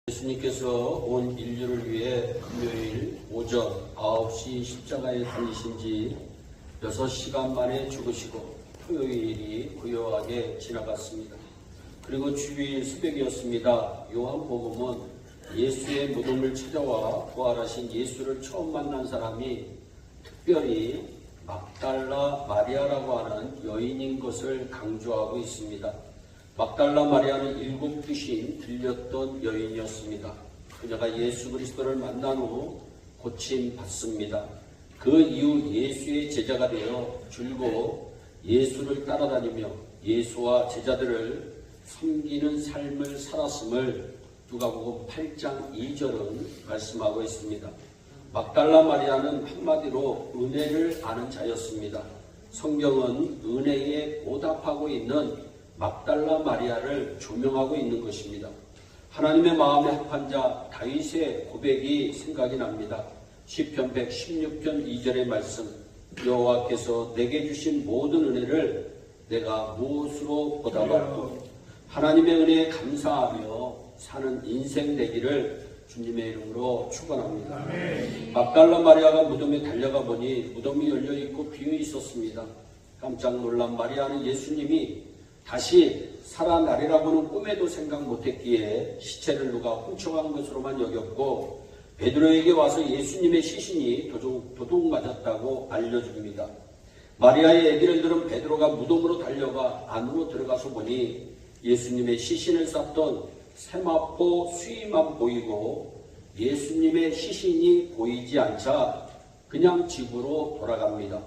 예수님께서 온 인류를 위해 금요일 오전 9시 십자가에 달리신 지 6시간 만에 죽으시고 토요일이 고요하게 지나갔습니다. 그리고 주일 새벽이었습니다. 요한복음은 예수의 무덤을 찾아와 부활하신 예수를 처음 만난 사람이 특별히 막달라 마리아라고 하는 여인인 것을 강조하고 있습니다. 막달라 마리아는 7 귀신 들렸던 여인이었습니다. 그녀가 예수 그리스도를 만난 후 고침받습니다. 그 이후 예수의 제자가 되어 줄곧 예수를 따라다니며 예수와 제자들을 섬기는 삶을 살았음을 누가복음 8장 2절은 말씀하고 있습니다. 막달라 마리아는 한마디로 은혜를 아는 자였습니다. 성경은 은혜에 보답하고 있는 막달라 마리아를 조명하고 있는 것입니다. 하나님의 마음에 합한 자 다윗의 고백이 생각이 납니다. 시편 116편 2절의 말씀, 여호와께서 내게 주신 모든 은혜를 내가 무엇으로 보답할까? 하나님의 은혜에 감사하며 사는 인생 되기를 주님의 이름으로 축원합니다. 막달라 마리아가 무덤에 달려가 보니 무덤이 열려있고 비어 있었습니다. 깜짝 놀란 마리아는 예수님이 다시 살아나리라고는 꿈에도 생각 못했기에 시체를 누가 훔쳐간 것으로만 여겼고 베드로에게 와서 예수님의 시신이 도둑 맞았다고 알려줍니다. 마리아의 얘기를 들은 베드로가 무덤으로 달려가 안으로 들어가서 보니 예수님의 시신을 쌌던 세마포 수위만 보이고 예수님의 시신이 보이지 않자 그냥 집으로 돌아갑니다.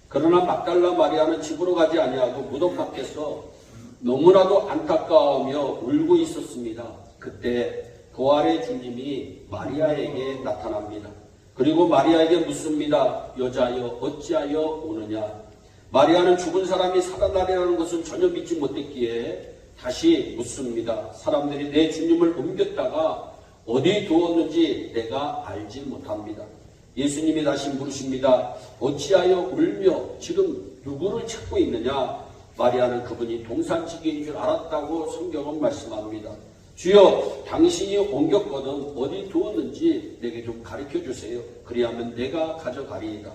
그러나 막달라 마리아는 집으로 가지 아니하고 무덤 밖에서 너무나도 안타까워하며 울고 있었습니다. 그때 부활의 주님이 마리아에게 나타납니다. 그리고 마리아에게 묻습니다. 여자여 어찌하여 우느냐? 마리아는 죽은 사람이 살아나리라는 것을 전혀 믿지 못했기에 다시 묻습니다. 사람들이 내 주님을 옮겼다가 어디 두었는지 내가 알지 못합니다. 예수님이 다시 물으십니다. 어찌하여 울며 지금 누구를 찾고 있느냐? 마리아는 그분이 동산지기인 줄 알았다고 성경은 말씀합니다. 주여, 당신이 옮겼거든 어디 두었는지 내게 좀 가르쳐 주세요. 그리하면 내가 가져가리이다.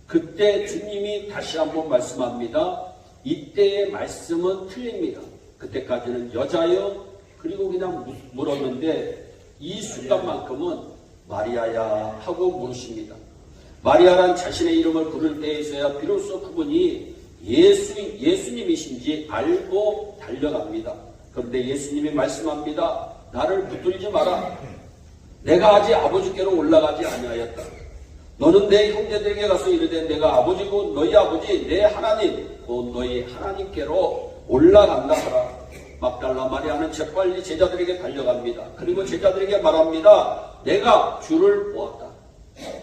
그때 주님이 다시 한번 말씀합니다. 이때의 말씀은 틀립니다. 그때까지는 여자여 그리고 그냥 물었는데 이 순간만큼은 마리아야 하고 물으십니다. 마리아란 자신의 이름을 부를 때에서야 비로소 그분이 예수님이신지 알고 달려갑니다. 그런데 예수님이 말씀합니다. 나를 붙들지 마라. 내가 아직 아버지께로 올라가지 아니하였다. 너는 내 형제들에게 가서 이르되 내가 아버지고 너희 아버지 내 하나님 곧 너희 하나님께로 올라간다 하라. 막달라 마리아는 재빨리 제자들에게 달려갑니다. 그리고 제자들에게 말합니다. 내가 주를 보았다.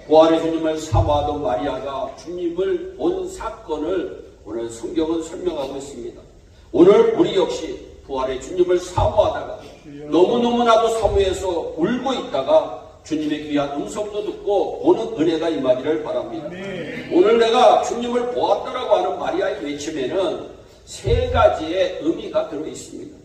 부활의 주님을 사모하던 마리아가 주님을 본 사건을 오늘 성경은 설명하고 있습니다. 오늘 우리 역시 부활의 주님을 사모하다가 너무너무나도 사모해서 울고 있다가 주님의 귀한 음성도 듣고 보는 은혜가 임하기를 바랍니다. 오늘 내가 주님을 보았다라고 하는 마리아의 외침에는 3가지의 의미가 들어있습니다.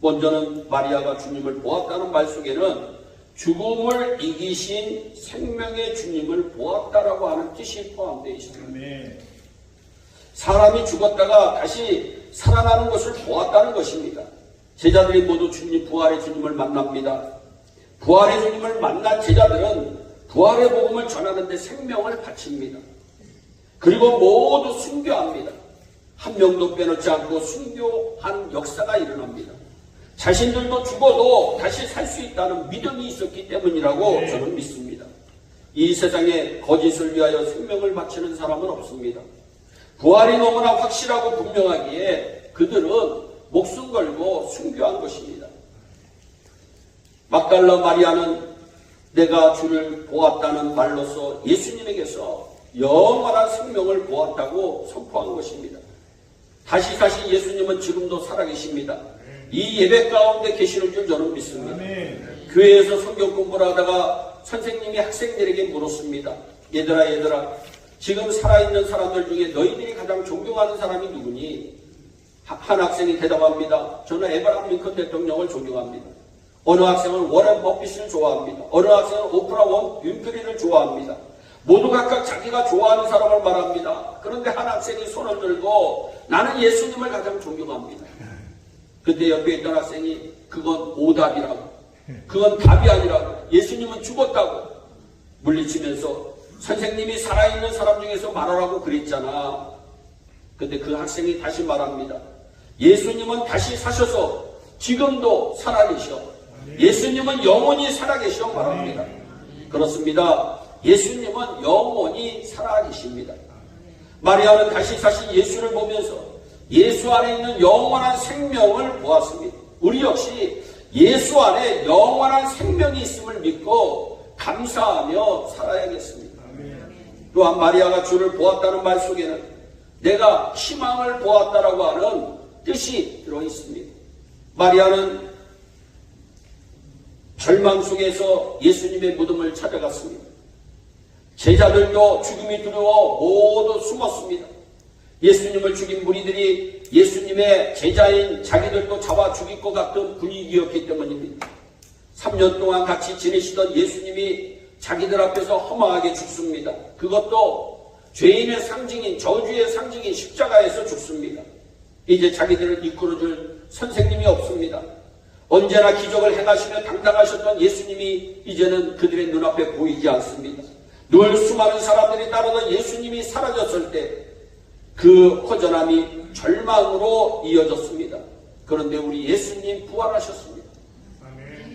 먼저는 마리아가 주님을 보았다는 말 속에는 죽음을 이기신 생명의 주님을 보았다라고 하는 뜻이 포함되어 있습니다. 사람이 죽었다가 다시 살아나는 것을 보았다는 것입니다. 제자들이 모두 주님, 부활의 주님을 만납니다. 부활의 주님을 만난 제자들은 부활의 복음을 전하는데 생명을 바칩니다. 그리고 모두 순교합니다. 한 명도 빼놓지 않고 순교한 역사가 일어납니다. 자신들도 죽어도 다시 살 수 있다는 믿음이 있었기 때문이라고 저는 믿습니다. 이 세상에 거짓을 위하여 생명을 바치는 사람은 없습니다. 부활이 너무나 확실하고 분명하기에 그들은 목숨 걸고 순교한 것입니다. 막달라 마리아는 내가 주를 보았다는 말로서 예수님에게서 영원한 생명을 보았다고 선포한 것입니다. 다시 예수님은 지금도 살아계십니다. 이 예배 가운데 계시는 줄 저는 믿습니다. 교회에서 성경 공부를 하다가 선생님이 학생들에게 물었습니다. 얘들아 지금 살아있는 사람들 중에 너희들이 가장 존경하는 사람이 누구니? 한 학생이 대답합니다. 저는 에브라함 링컨 대통령을 존경합니다. 어느 학생은 워렌 버핏을 좋아합니다. 어느 학생은 오프라 윈프리를 좋아합니다. 모두 각각 자기가 좋아하는 사람을 말합니다. 그런데 한 학생이 손을 들고 나는 예수님을 가장 존경합니다. 그때 옆에 있던 학생이 그건 오답이라고, 그건 답이 아니라고, 예수님은 죽었다고 물리치면서 선생님이 살아있는 사람 중에서 말하라고 그랬잖아. 근데 그 학생이 다시 말합니다. 예수님은 다시 사셔서 지금도 살아계셔. 예수님은 영원히 살아계셔 말합니다. 그렇습니다. 예수님은 영원히 살아계십니다. 마리아는 다시 사신 예수를 보면서 예수 안에 있는 영원한 생명을 보았습니다. 우리 역시 예수 안에 영원한 생명이 있음을 믿고 감사하며 살아야겠습니다. 또한 마리아가 주를 보았다는 말 속에는 내가 희망을 보았다라고 하는 뜻이 들어있습니다. 마리아는 절망 속에서 예수님의 무덤을 찾아갔습니다. 제자들도 죽음이 두려워 모두 숨었습니다. 예수님을 죽인 무리들이 예수님의 제자인 자기들도 잡아 죽일 것 같은 분위기였기 때문입니다. 3년 동안 같이 지내시던 예수님이 자기들 앞에서 허망하게 죽습니다. 그것도 죄인의 상징인, 저주의 상징인 십자가에서 죽습니다. 이제 자기들을 이끌어줄 선생님이 없습니다. 언제나 기적을 행하시며 당당하셨던 예수님이 이제는 그들의 눈앞에 보이지 않습니다. 늘 수많은 사람들이 따르던 예수님이 사라졌을 때 그 허전함이 절망으로 이어졌습니다. 그런데 우리 예수님 부활하셨습니다.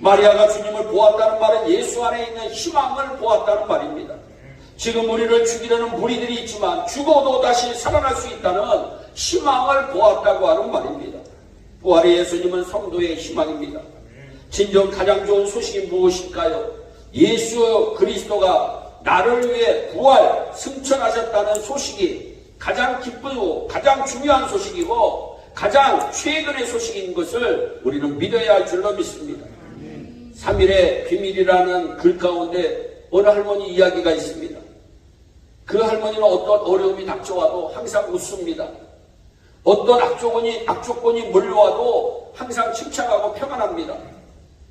마리아가 주님을 보았다는 말은 예수 안에 있는 희망을 보았다는 말입니다. 지금 우리를 죽이려는 무리들이 있지만 죽어도 다시 살아날 수 있다는 희망을 보았다고 하는 말입니다. 부활의 예수님은 성도의 희망입니다. 진정 가장 좋은 소식이 무엇일까요? 예수 그리스도가 나를 위해 부활, 승천하셨다는 소식이 가장 기쁘고 가장 중요한 소식이고 가장 최근의 소식인 것을 우리는 믿어야 할 줄로 믿습니다. 3일의 비밀이라는 글 가운데 어느 할머니 이야기가 있습니다. 그 할머니는 어떤 어려움이 닥쳐와도 항상 웃습니다. 어떤 악조건이 몰려와도 항상 침착하고 평안합니다.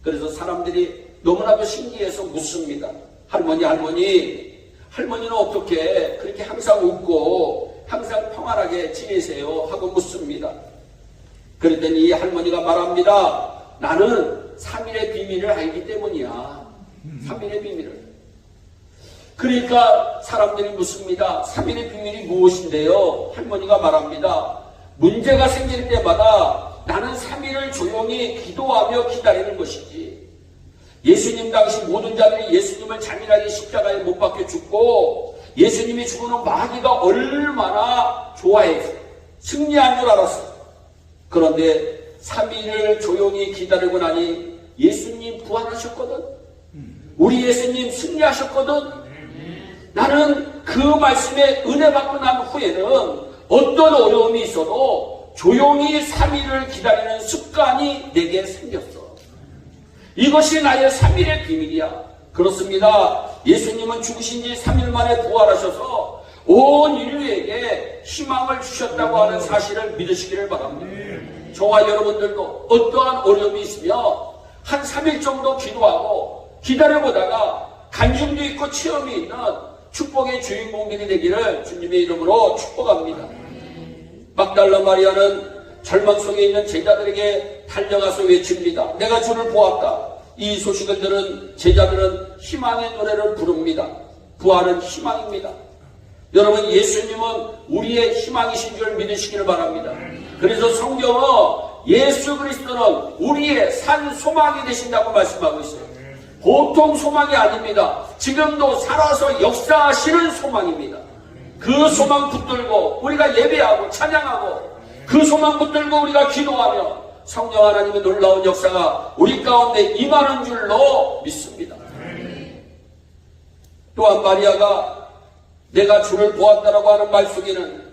그래서 사람들이 너무나도 신기해서 묻습니다. 할머니는 어떻게 그렇게 항상 웃고 항상 평안하게 지내세요? 하고 묻습니다. 그랬더니 이 할머니가 말합니다. 나는 3일의 비밀을 알기 때문이야. 3일의 비밀을. 그러니까 사람들이 묻습니다. 3일의 비밀이 무엇인데요? 할머니가 말합니다. 문제가 생길 때마다 나는 3일을 조용히 기도하며 기다리는 것이지. 예수님 당시 모든 자들이 예수님을 잔인하게 십자가에 못 박혀 죽고 예수님이 죽어는 마귀가 얼마나 좋아해서 승리한 줄 알았어. 그런데 3일을 조용히 기다리고 나니 예수님 부활하셨거든. 우리 예수님 승리하셨거든. 나는 그 말씀에 은혜 받고 난 후에는 어떤 어려움이 있어도 조용히 3일을 기다리는 습관이 내게 생겼어. 이것이 나의 3일의 비밀이야. 그렇습니다. 예수님은 죽으신 지 3일 만에 부활하셔서 온 인류에게 희망을 주셨다고 하는 사실을 믿으시기를 바랍니다. 저와 여러분들도 어떠한 어려움이 있으면 한 3일 정도 기도하고 기다려보다가 간증도 있고 체험이 있는 축복의 주인공들이 되기를 주님의 이름으로 축복합니다. 막달라 마리아는 절망 속에 있는 제자들에게 달려가서 외칩니다. 내가 주를 보았다. 이 소식을 들은 제자들은 희망의 노래를 부릅니다. 부활은 희망입니다. 여러분, 예수님은 우리의 희망이신 줄 믿으시기를 바랍니다. 그래서 성경은 예수 그리스도는 우리의 산 소망이 되신다고 말씀하고 있어요. 보통 소망이 아닙니다. 지금도 살아서 역사하시는 소망입니다. 그 소망 붙들고 우리가 예배하고 찬양하고 그 소망 붙들고 우리가 기도하며 성령 하나님의 놀라운 역사가 우리 가운데 임하는 줄로 믿습니다. 또한 마리아가 내가 주를 보았다라고 하는 말 속에는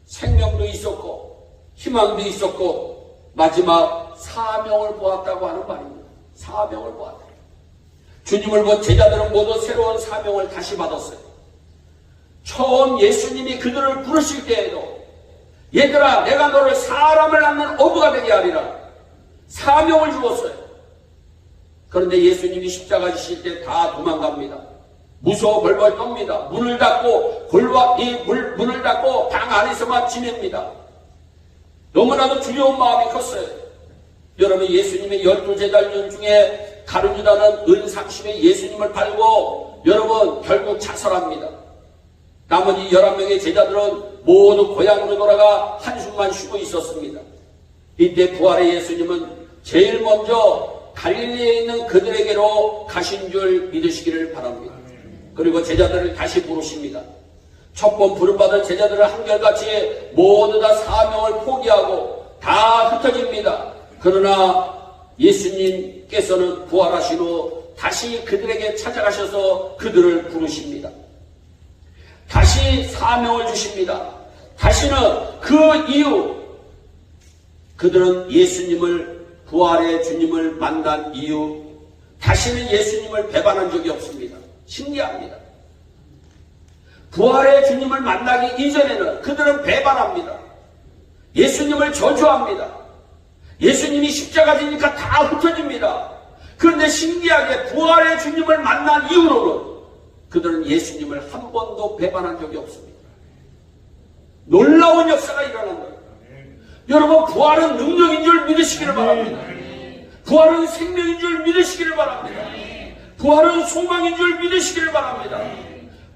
생명도 있었고 희망도 있었고 마지막 사명을 보았다고 하는 말입니다. 사명을 보았다. 주님을 본 제자들은 모두 새로운 사명을 다시 받았어요. 처음 예수님이 그들을 부르실 때에도 얘들아, 내가 너를 사람을 낳는 어부가 되게 하리라. 사명을 주었어요. 그런데 예수님이 십자가 지실 때 다 도망갑니다. 무서워 벌벌 떱니다. 문을 닫고 문을 닫고 방 안에서만 지냅니다. 너무나도 두려운 마음이 컸어요. 여러분, 예수님의 12제자들 중에 가룟 유다는 은상심에 예수님을 팔고 여러분 결국 자살합니다. 나머지 11명의 제자들은 모두 고향으로 돌아가 한숨만 쉬고 있었습니다. 이때 부활의 예수님은 제일 먼저 갈릴리에 있는 그들에게로 가신 줄 믿으시기를 바랍니다. 그리고 제자들을 다시 부르십니다. 첫 번 부름받은 제자들을 한결같이 모두 다 사명을 포기하고 다 흩어집니다. 그러나 예수님께서는 부활하신 후 다시 그들에게 찾아가셔서 그들을 부르십니다. 다시 사명을 주십니다. 다시는 그 이후 그들은 예수님을, 부활의 주님을 만난 이후 다시는 예수님을 배반한 적이 없습니다. 신기합니다. 부활의 주님을 만나기 이전에는 그들은 배반합니다. 예수님을 저주합니다. 예수님이 십자가 지니까 다 흩어집니다. 그런데 신기하게 부활의 주님을 만난 이후로는 그들은 예수님을 한 번도 배반한 적이 없습니다. 놀라운 역사가 일어난 거예요. 여러분, 부활은 능력인 줄 믿으시기를 바랍니다. 부활은 생명인 줄 믿으시기를 바랍니다. 부활은 소망인 줄 믿으시기를 바랍니다.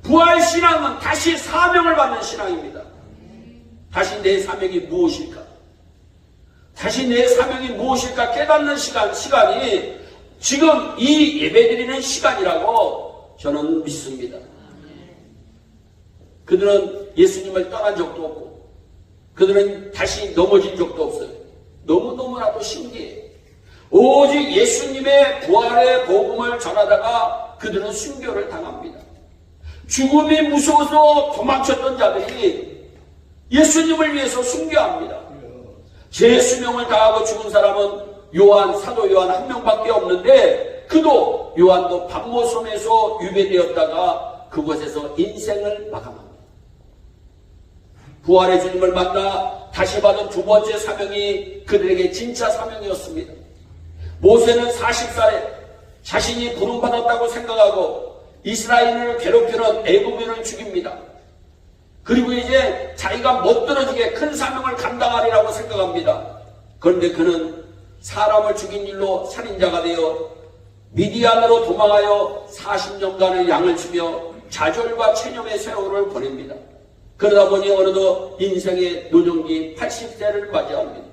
부활 신앙은 다시 사명을 받는 신앙입니다. 다시 내 사명이 무엇일까? 다시 내 사명이 무엇일까 깨닫는 시간이 지금 이 예배드리는 시간이라고 저는 믿습니다. 그들은 예수님을 떠난 적도 없고 그들은 다시 넘어진 적도 없어요. 너무너무나도 신기해요. 오직 예수님의 부활의 복음을 전하다가 그들은 순교를 당합니다. 죽음이 무서워서 도망쳤던 자들이 예수님을 위해서 순교합니다. 제 수명을 다하고 죽은 사람은 사도 요한 한 명밖에 없는데 그도 요한도 pat모섬에서 유배되었다가 그곳에서 인생을 마감합니다. 부활의 주님을 만나 다시 받은 두 번째 사명이 그들에게 진짜 사명이었습니다. 모세는 40살에 자신이 부름받았다고 생각하고 이스라엘을 괴롭히는 애굽인을 죽입니다. 그리고 이제 자기가 멋들어지게 큰 사명을 감당하리라고 생각합니다. 그런데 그는 사람을 죽인 일로 살인자가 되어 미디안으로 도망하여 40년간의 양을 치며 좌절과 체념의 세월을 보냅니다. 그러다 보니 어느덧 인생의 노년기 80세를 맞이합니다.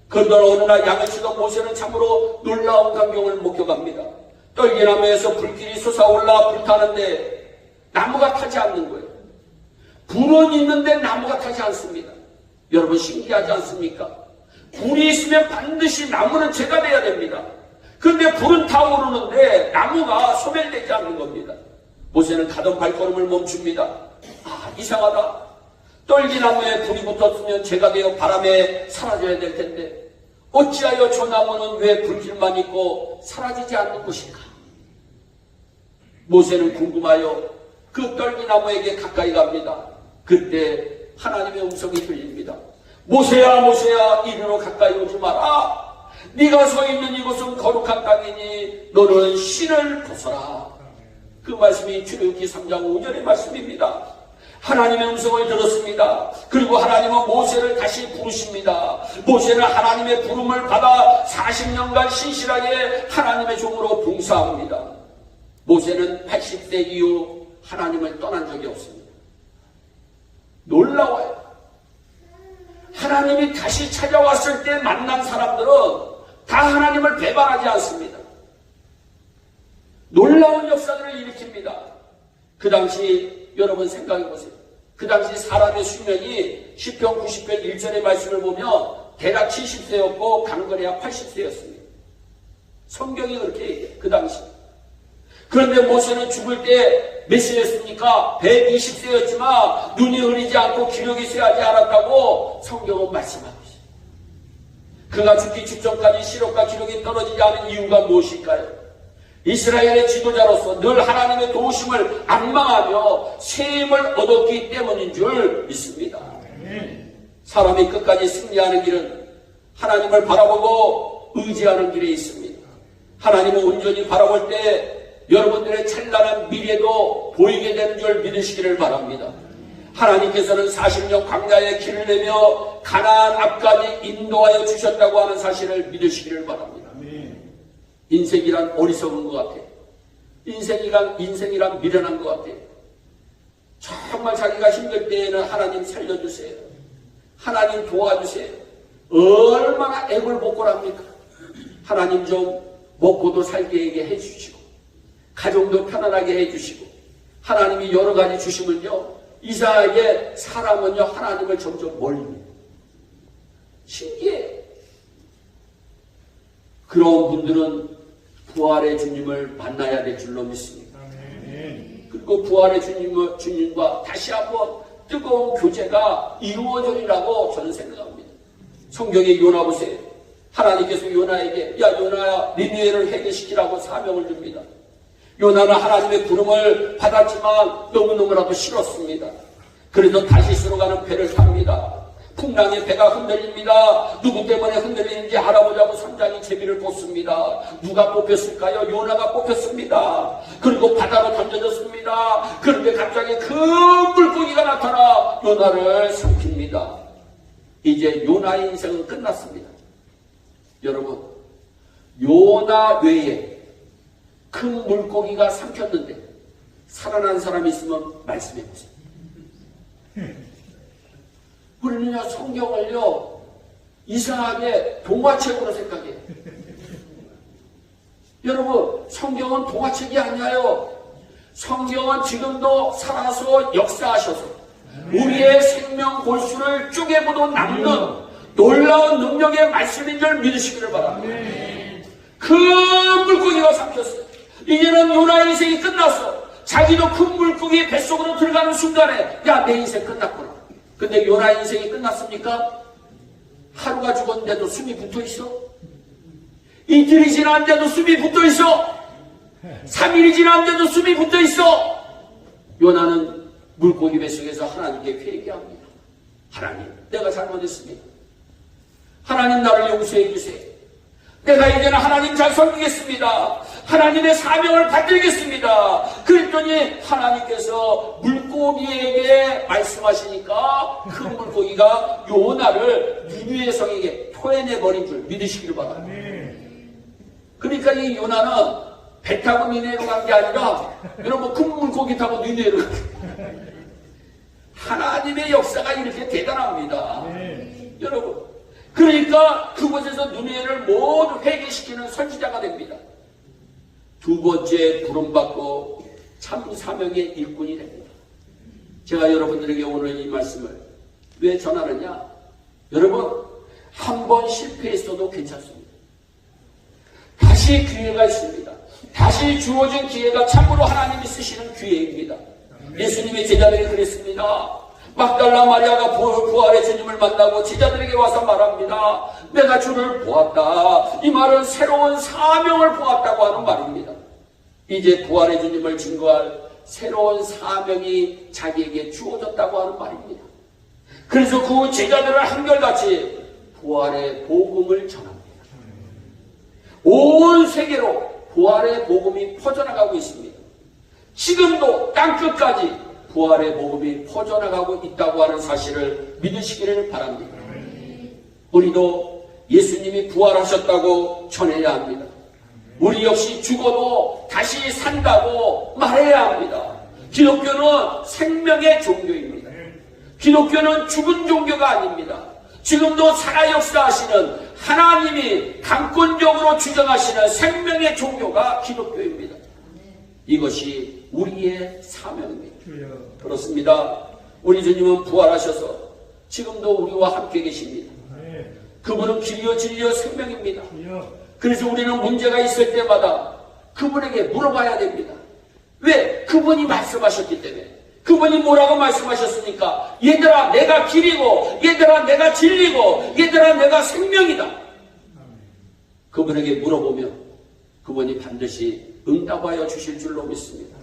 그러다 어느 날 양을 치던 모세는 참으로 놀라운 광경을 목격합니다. 떨기나무에서 불길이 솟아올라 불타는데 나무가 타지 않는 거예요. 불은 있는데 나무가 타지 않습니다. 여러분, 신기하지 않습니까? 불이 있으면 반드시 나무는 재가 돼야 됩니다. 그런데 불은 타오르는데 나무가 소멸되지 않는 겁니다. 모세는 가던 발걸음을 멈춥니다. 이상하다. 떨기나무에 불이 붙었으면 재가 되어 바람에 사라져야 될 텐데 어찌하여 저 나무는 왜 불길만 있고 사라지지 않는 것인가? 모세는 궁금하여 그 떨기나무에게 가까이 갑니다. 그때 하나님의 음성이 들립니다. 모세야, 모세야, 이리로 가까이 오지 마라. 네가 서 있는 이곳은 거룩한 땅이니 너는 신을 벗어라. 그 말씀이 출애굽기 3장 5절의 말씀입니다. 하나님의 음성을 들었습니다. 그리고 하나님은 모세를 다시 부르십니다. 모세는 하나님의 부름을 받아 40년간 신실하게 하나님의 종으로 봉사합니다. 모세는 80세 이후 하나님을 떠난 적이 없습니다. 놀라워요. 하나님이 다시 찾아왔을 때 만난 사람들은 다 하나님을 배반하지 않습니다. 놀라운 역사들을 일으킵니다. 그 당시 여러분 생각해 보세요. 그 당시 사람의 수명이 시편 90편 1절의 말씀을 보면 대략 70세였고 강건해야 80세였습니다. 성경이 그렇게 얘기해요. 그 당시. 그런데 모세는 죽을 때 몇 세였습니까? 120세였지만 눈이 흐리지 않고 기력이 쇠하지 않았다고 성경은 말씀하고 있어요. 그가 죽기 직전까지 시력과 기력이 떨어지지 않은 이유가 무엇일까요? 이스라엘의 지도자로서 늘 하나님의 도우심을 앙망하며 세임을 얻었기 때문인 줄 믿습니다. 사람이 끝까지 승리하는 길은 하나님을 바라보고 의지하는 길에 있습니다. 하나님은 온전히 바라볼 때 여러분들의 찬란한 미래도 보이게 되는 줄 믿으시기를 바랍니다. 하나님께서는 40년 광야에 길을 내며 가나안 앞까지 인도하여 주셨다고 하는 사실을 믿으시기를 바랍니다. 인생이란 어리석은 것 같아요. 인생이란 미련한 것 같아요. 정말 자기가 힘들 때에는 하나님 살려주세요. 하나님 도와주세요. 얼마나 애걸복걸합니까? 하나님 좀 먹고도 살게 해주시고 가정도 편안하게 해주시고 하나님이 여러 가지 주시면요 이상하게 사람은요 하나님을 점점 멀립니다. 신기해요. 그런 분들은 부활의 주님을 만나야 될 줄로 믿습니다. 그리고 부활의 주님과 다시 한번 뜨거운 교제가 이루어지리라고 저는 생각합니다. 성경에 요나 보세요. 하나님께서 요나에게 야 요나야 니느웨를 해결시키라고 사명을 줍니다. 요나는 하나님의 부름을 받았지만 너무너무나도 싫었습니다. 그래서 다시스로 가는 배를 탑니다. 풍랑에 배가 흔들립니다. 누구 때문에 흔들리는지 알아보자고 선장이 제비를 꽂습니다. 누가 뽑혔을까요? 요나가 뽑혔습니다. 그리고 바다로 던져졌습니다. 그런데 갑자기 큰 물고기가 나타나 요나를 삼킵니다. 이제 요나의 인생은 끝났습니다. 여러분, 요나 외에 큰 물고기가 삼켰는데 살아난 사람이 있으면 말씀해 보세요. 우리는요 성경을요 이상하게 동화책으로 생각해요. 여러분 성경은 동화책이 아니에요. 성경은 지금도 살아서 역사하셔서 우리의 생명 골수를 쪼개고도 남는 놀라운 능력의 말씀인 줄 믿으시기를 바랍니다. 큰 물고기가 삼켰어요. 이제는 요나의 인생이 끝났어. 자기도 큰 물고기 뱃속으로 들어가는 순간에 야 내 인생 끝났구나. 근데 요나의 인생이 끝났습니까? 하루가 죽었는데도 숨이 붙어있어. 이틀이 지났는데도 숨이 붙어있어. 3일이 지났는데도 숨이 붙어있어. 요나는 물고기 뱃속에서 하나님께 회개합니다. 하나님 내가 잘못했습니다. 하나님 나를 용서해 주세요. 내가 이제는 하나님 잘 섬기겠습니다. 하나님의 사명을 받들겠습니다. 그랬더니 하나님께서 물고기에게 말씀하시니까 큰 물고기가 요나를 니느웨 성에게 토해내버린 줄 믿으시기를 바랍니다. 그러니까 이 요나는 배 타고 니느웨로 간 게 아니라 여러분 큰 물고기 타고 니느웨로 하나님의 역사가 이렇게 대단합니다. 여러분 그러니까 그곳에서 니느웨를 모두 회개시키는 선지자가 됩니다. 두 번째 부름받고 참 사명의 일꾼이 됩니다. 제가 여러분들에게 오늘 이 말씀을 왜 전하느냐? 여러분 한 번 실패했어도 괜찮습니다. 다시 기회가 있습니다. 다시 주어진 기회가 참으로 하나님이 쓰시는 기회입니다. 예수님의 제자들이 그랬습니다. 막달라 마리아가 부활의 주님을 만나고 제자들에게 와서 말합니다. 내가 주를 보았다. 이 말은 새로운 사명을 보았다고 하는 말입니다. 이제 부활의 주님을 증거할 새로운 사명이 자기에게 주어졌다고 하는 말입니다. 그래서 그 제자들은 한결같이 부활의 복음을 전합니다. 온 세계로 부활의 복음이 퍼져나가고 있습니다. 지금도 땅끝까지 부활의 복음이 퍼져나가고 있다고 하는 사실을 믿으시기를 바랍니다. 우리도 예수님이 부활하셨다고 전해야 합니다. 우리 역시 죽어도 다시 산다고 말해야 합니다. 기독교는 생명의 종교입니다. 기독교는 죽은 종교가 아닙니다. 지금도 살아 역사하시는 하나님이 강권적으로 주장하시는 생명의 종교가 기독교입니다. 이것이 우리의 사명입니다. 그렇습니다. 우리 주님은 부활하셔서 지금도 우리와 함께 계십니다. 그분은 길이요 진리요 생명입니다. 그래서 우리는 문제가 있을 때마다 그분에게 물어봐야 됩니다. 왜? 그분이 말씀하셨기 때문에. 그분이 뭐라고 말씀하셨습니까? 얘들아 내가 길이고 얘들아 내가 진리고 얘들아 내가 생명이다. 그분에게 물어보면 그분이 반드시 응답하여 주실 줄로 믿습니다.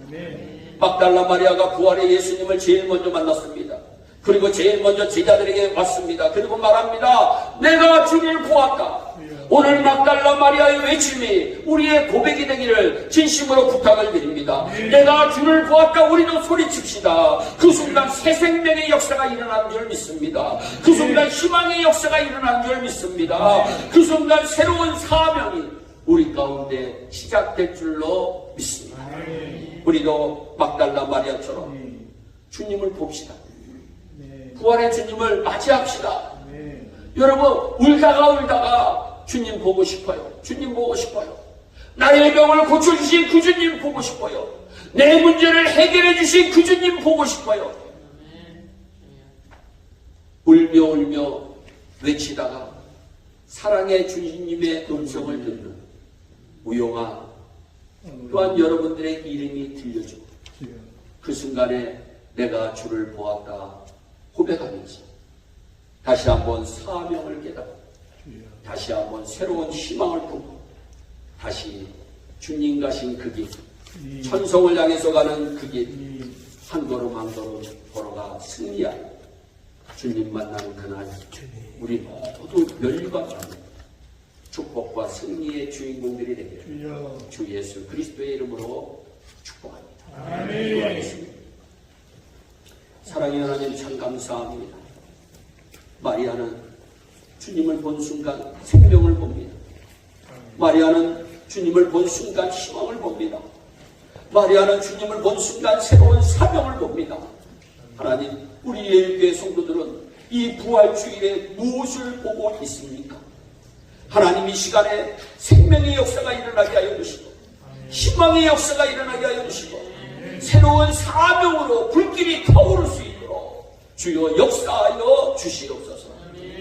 막달라 마리아가 부활의 예수님을 제일 먼저 만났습니다. 그리고 제일 먼저 제자들에게 왔습니다. 그리고 말합니다. 내가 주를 보았다. 오늘 막달라 마리아의 외침이 우리의 고백이 되기를 진심으로 부탁을 드립니다. 내가 주를 보았다. 우리도 소리칩시다. 그 순간 새 생명의 역사가 일어난 줄 믿습니다. 그 순간 희망의 역사가 일어난 줄 믿습니다. 그 순간 새로운 사명이 우리 가운데 시작될 줄로 믿습니다. 우리도 막달라 마리아처럼 주님을 봅시다. 부활의 주님을 맞이합시다. 여러분, 울다가 주님 보고 싶어요. 주님 보고 싶어요. 나의 병을 고쳐주신 그 주님 보고 싶어요. 내 문제를 해결해 주신 그 주님 보고 싶어요. 울며 외치다가 사랑의 주님의 음성을 듣는 우용아 또한 여러분들의 이름이 들려주고 그 순간에 내가 주를 보았다 고백하면서 다시 한번 사명을 깨닫고 다시 한번 새로운 희망을 품고 다시 주님 가신 그 길, 천성을 향해서 가는 그 길, 한 걸음 한 걸음 걸어가 승리하여 주님 만나는 그날 우리 모두 멸류관받는 축복과 승리의 주인공들이 되기를 주 예수 그리스도의 이름으로 축복합니다. 기도하겠습니다. 사랑의 하나님 참 감사합니다. 마리아는 주님을 본 순간 생명을 봅니다. 마리아는 주님을 본 순간 희망을 봅니다. 마리아는 주님을 본 순간 새로운 사명을 봅니다. 하나님, 우리 예일교회 성도들은 이 부활주일에 무엇을 보고 있습니까? 하나님 이 시간에 생명의 역사가 일어나게 하여 주시고 희망의 역사가 일어나게 하여 주시고 새로운 사명으로 불길이 타오를 수 있도록 주여 역사하여 주시옵소서.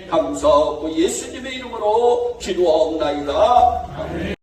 감사하고 예수님의 이름으로 기도하옵나이다.